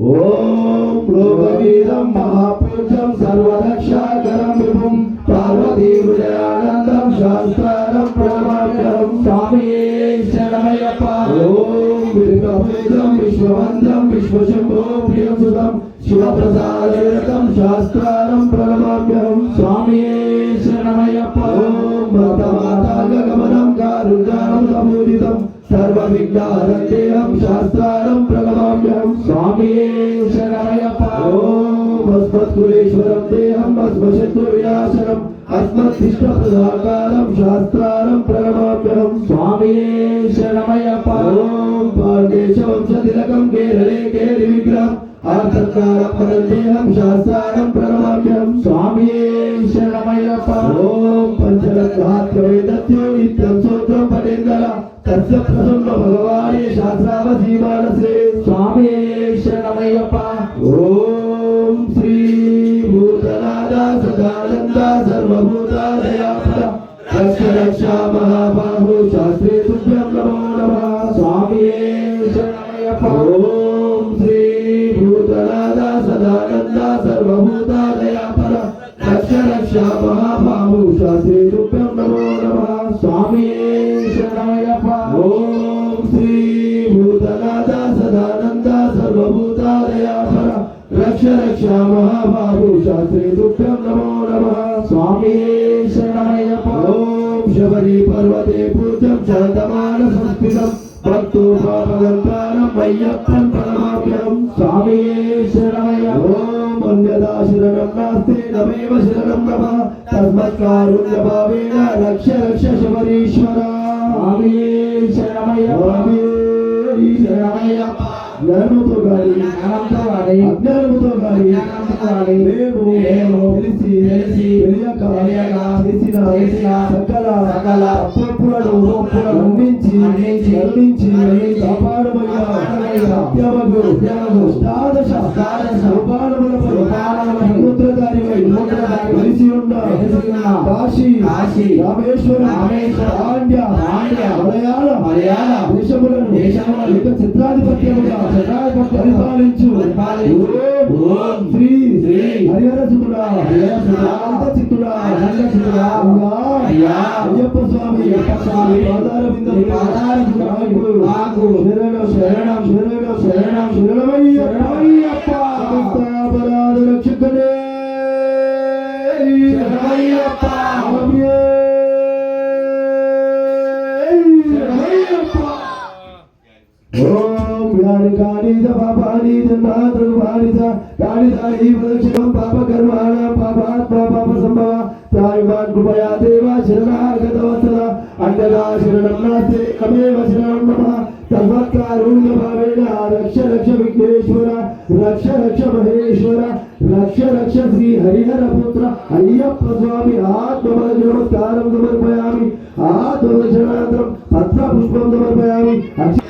ओम लोकगीतं महापूज्यं सर्वरक्षाकरं विभुं पार्वती हृदयानन्दं शास्त्रं प्रणमाम्यहं स्वामी शरणमय्यप्पा। ओम विष्णुपूज्यं विश्ववन्द्यं विश्वशम्भो प्रियसुतं शिवप्रसादं शास्त्रं प्रणमाम्यहं स्वामी शरणमय्यप्पा। ओम भक्तमातागमनं कारुण्यानं समुदितं सर्वविघ्नहरन्तेहं शास्त्रं प्रणमाम्यहं स्वामी शरणमय्यप्पा। ओम अस्मत्कुलेश्वरं देहं भस्मशत्रुविनाशनम् अस्मत्तिष्ठप्रदाकारं शास्त्रं प्रणमाम्यहं स्वामी शरणमय्यप्पा। ओम पाण्डेशवंशतिलकं केरले केलिविग्रहम् आर्तकारं शास्त्रं प्रणमाम्यहं स्वामी शरणमय्यप्पा। ओम पंचरत्नात्मवेदत्यो नित्यं सूत्रं पठेन्द्र तस्य प्रसन्न भगवाने शास्त्रावधीमानसे स्वामी शरणमय्यप्पा। ओम श्री भूतनादा सदानंदा सर्वभूतादयापरा रक्ष रक्षा महाबाहो शास्त्रे तुभ्यं नमो नमः स्वामी शरणमय्यप्पा। ओम श्री भूतनादा सदानंदा सर्वभूतादयापरा रक्ष रक्षा महाबाहो शास्त्रे तुभ्यं नमो नमः स्वामी शरणमय्यप्पा। ओम श्री भूतनादा सदानंदा सर्वभूतादयापरा रक्ष रक्षा महाबाहो शास्त्रे तुभ्यं नमो नमः स्वामी शरणमय्यप्पा। ओम शबरी पर्वते पूज्यं शान्तमान संस्थितं भक्तो पापगन्तानं मय्यप्पं प्रणमाम्यहं स्वामी शरणमय्यप्पा। ओम अन्यदा शरणं नास्ति नमेव शरणं मम तस्मत्कारुण्यभावेन रक्ष रक्ष शबरीश्वर स्वामी शरणमय्यप्पा। शरणमय्यप्पा। జ్ఞానముతో గాని అజ్ఞానముతో గాని మేము తెలిసి తెలియక చేసిన సకల తప్పులను మన్నించి కాపాడమయ్యా సత్యమగు సముద్రధారి వెలిసి ఉన్న కాశీ రామేశ్వర పాండ్య మలయాళ దేశములను యొక్క చిత్రాధిపత్యముగా పరిపాలించు ఓం శ్రీ హరిహరసుతుడా చిత్తుడా అయ్యప్ప స్వామి శరణమయ్యప్ప అపరాధ రక్షకనే ఓం యాని కాని పాపాని జన్మాంతరం వాణిజ కాని దాని ప్రదక్షిణం పాప కర్మాణ పాపాత్మ పాప సంభవ త్రాయువాన్ కృపయా దేవ శరణాగత వత్సల అండగా శరణం నాస్తే కమేవ శరణం నమః తద్వత్కారుణ్య భావేన రక్ష రక్ష విఘ్నేశ్వర రక్ష మహేశ్వర రక్ష శ్రీ హరిహర పుత్ర అయ్యప్ప స్వామి ఆత్మబల నమస్కారం సమర్పయామి ఆత్మదర్శనానంతరం పత్ర పుష్పం సమర్పయామి. అదే